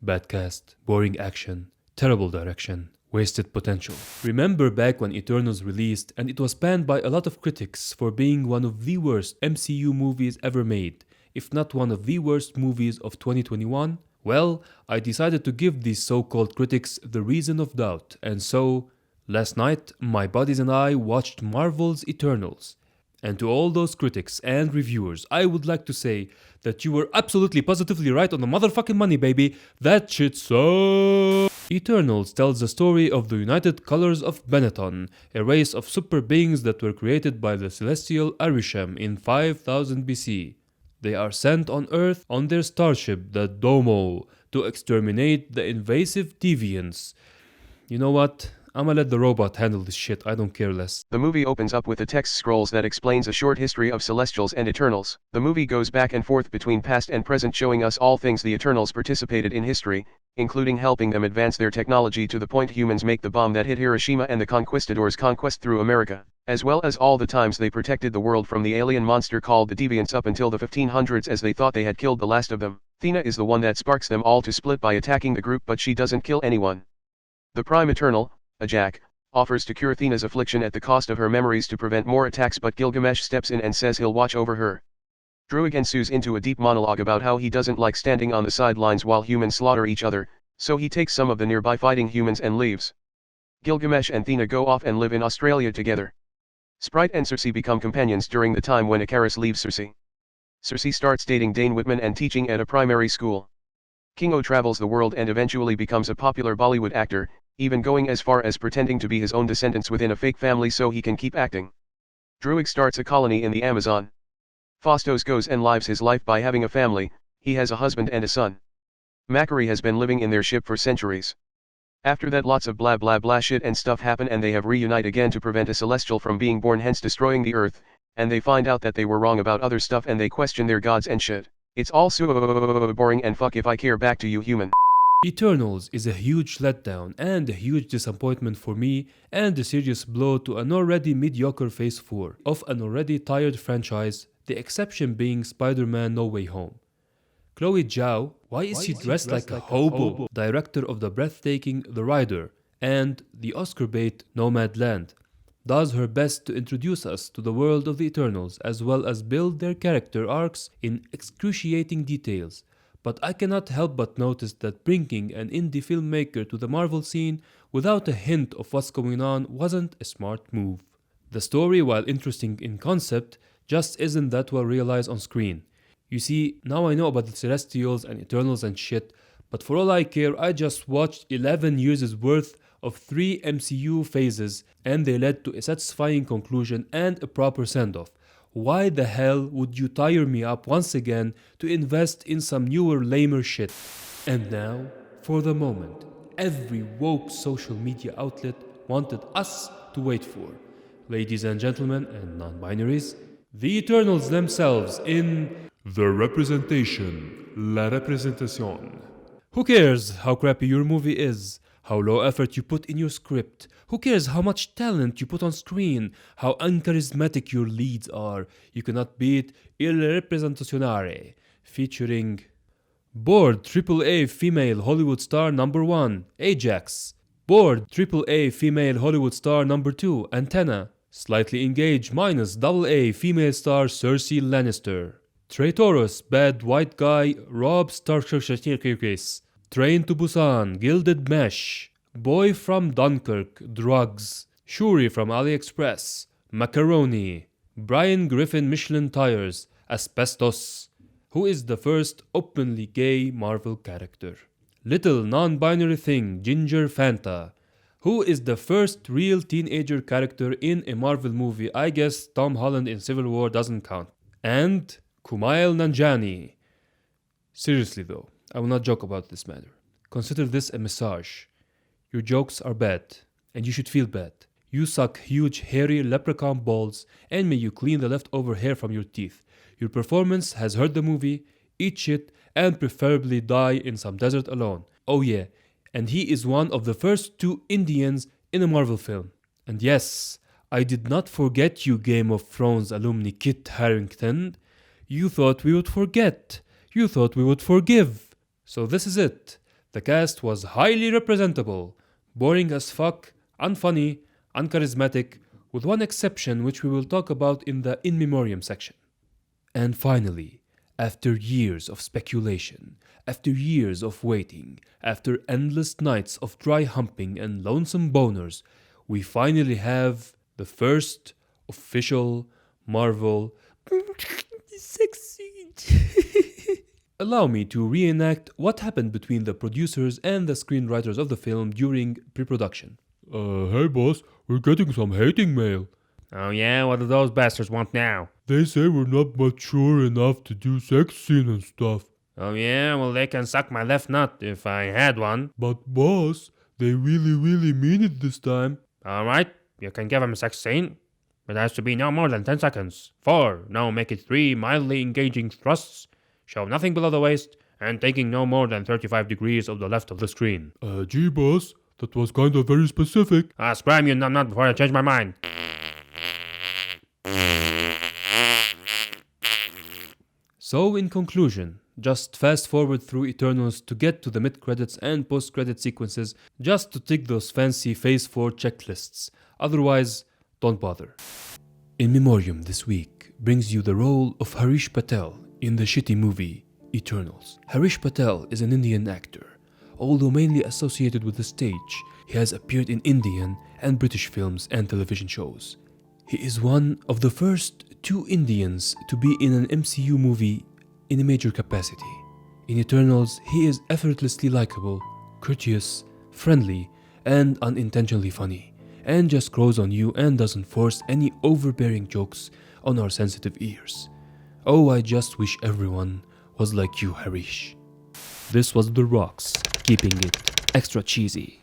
Bad cast, boring action, terrible direction, wasted potential. Remember back when Eternals released and it was panned by a lot of critics for being one of the worst MCU movies ever made, if not one of the worst movies of 2021? Well, I decided to give these so-called critics the reason of doubt, and so, last night, my buddies and I watched Marvel's Eternals. And to all those critics and reviewers, I would like to say that you were absolutely positively right on the motherfucking money, baby. That shit so. Eternals tells the story of the United Colors of Benetton, a race of super beings that were created by the celestial Arishem in 5000 BC. They are sent on Earth on their starship, the Domo, to exterminate the invasive deviants. You know what? I'ma let the robot handle this shit, I don't care less. The movie opens up with a text scrolls that explains a short history of Celestials and Eternals. The movie goes back and forth between past and present, showing us all things the Eternals participated in history, including helping them advance their technology to the point humans make the bomb that hit Hiroshima and the conquistadors' conquest through America, as well as all the times they protected the world from the alien monster called the Deviants up until the 1500s, as they thought they had killed the last of them. Thena is the one that sparks them all to split by attacking the group, but she doesn't kill anyone. The Prime Eternal, Ajak, offers to cure Thena's affliction at the cost of her memories to prevent more attacks, but Gilgamesh steps in and says he'll watch over her. Druig ensues into a deep monologue about how he doesn't like standing on the sidelines while humans slaughter each other, so he takes some of the nearby fighting humans and leaves. Gilgamesh and Thena go off and live in Australia together. Sprite and Cersei become companions during the time when Icarus leaves Cersei. Cersei starts dating Dane Whitman and teaching at a primary school. Kingo travels the world and eventually becomes a popular Bollywood actor, even going as far as pretending to be his own descendants within a fake family so he can keep acting. Druig starts a colony in the Amazon. Fastos goes and lives his life by having a family, he has a husband and a son. Macquarie has been living in their ship for centuries. After that, lots of blah blah blah shit and stuff happen and they have reunite again to prevent a celestial from being born, hence destroying the earth, and they find out that they were wrong about other stuff and they question their gods and shit. It's all so boring and fuck if I care. Back to you, human. Eternals is a huge letdown and a huge disappointment for me, and a serious blow to an already mediocre Phase 4 of an already tired franchise, the exception being Spider-Man No Way Home. Chloe Zhao, why is she dressed like a hobo? Director of the breathtaking The Rider and the Oscar bait Nomadland, does her best to introduce us to the world of the Eternals as well as build their character arcs in excruciating details. But I cannot help but notice that bringing an indie filmmaker to the Marvel scene without a hint of what's going on wasn't a smart move. The story, while interesting in concept, just isn't that well realized on screen. You see, now I know about the Celestials and Eternals and shit, but for all I care, I just watched 11 years' worth of 3 MCU phases and they led to a satisfying conclusion and a proper send-off. Why the hell would you tire me up once again to invest in some newer, lamer shit? And now, for the moment, every woke social media outlet wanted us to wait for. Ladies and gentlemen and non-binaries, the Eternals themselves in The Representation, La Representation. Who cares how crappy your movie is? How low effort you put in your script? Who cares how much talent you put on screen? How uncharismatic your leads are? You cannot beat Il Representationare, featuring bored AAA female Hollywood star number 1, Ajax. Bored AAA female Hollywood star number 2, Antenna. Slightly engaged minus AA female star Cersei Lannister. Traitorous bad white guy Rob Starkirkis. Train to Busan, Gilded Mesh, Boy from Dunkirk, Drugs, Shuri from AliExpress, Macaroni, Brian Griffin Michelin Tires, Asbestos, who is the first openly gay Marvel character. Little non-binary thing, Ginger Fanta, who is the first real teenager character in a Marvel movie. I guess Tom Holland in Civil War doesn't count. And Kumail Nanjiani. Seriously though, I will not joke about this matter. Consider this a massage. Your jokes are bad, and you should feel bad. You suck huge hairy leprechaun balls, and may you clean the leftover hair from your teeth. Your performance has hurt the movie, eat shit, and preferably die in some desert alone. Oh yeah, and he is one of the first 2 Indians in a Marvel film. And yes, I did not forget you, Game of Thrones alumni Kit Harington. You thought we would forget. You thought we would forgive. So this is it. The cast was highly representable, boring as fuck, unfunny, uncharismatic, with one exception which we will talk about in the in memoriam section. And finally, after years of speculation, after years of waiting, after endless nights of dry humping and lonesome boners, we finally have the first official Marvel sex scene. Allow me to reenact what happened between the producers and the screenwriters of the film during pre-production. Hey boss, we're getting some hating mail. Oh yeah, what do those bastards want now? They say we're not mature enough to do sex scene and stuff. Oh yeah, well they can suck my left nut if I had one. But boss, they really mean it this time. Alright, you can give him a sex scene. It has to be no more than 10 seconds. 4, no, make it 3 mildly engaging thrusts. Show nothing below the waist, and taking no more than 35 degrees of the left of the screen. Gee boss, that was kinda very specific. Scram you numbnut before I change my mind. So in conclusion, just fast forward through Eternals to get to the mid-credits and post-credit sequences just to tick those fancy Phase 4 checklists. Otherwise, don't bother. In Memoriam this week brings you the role of Harish Patel in the shitty movie Eternals. Harish Patel is an Indian actor. Although mainly associated with the stage, he has appeared in Indian and British films and television shows. He is one of the first 2 Indians to be in an MCU movie in a major capacity. In Eternals, he is effortlessly likable, courteous, friendly, and unintentionally funny, and just grows on you and doesn't force any overbearing jokes on our sensitive ears. Oh, I just wish everyone was like you, Harish. This was The Rocks, keeping it extra cheesy.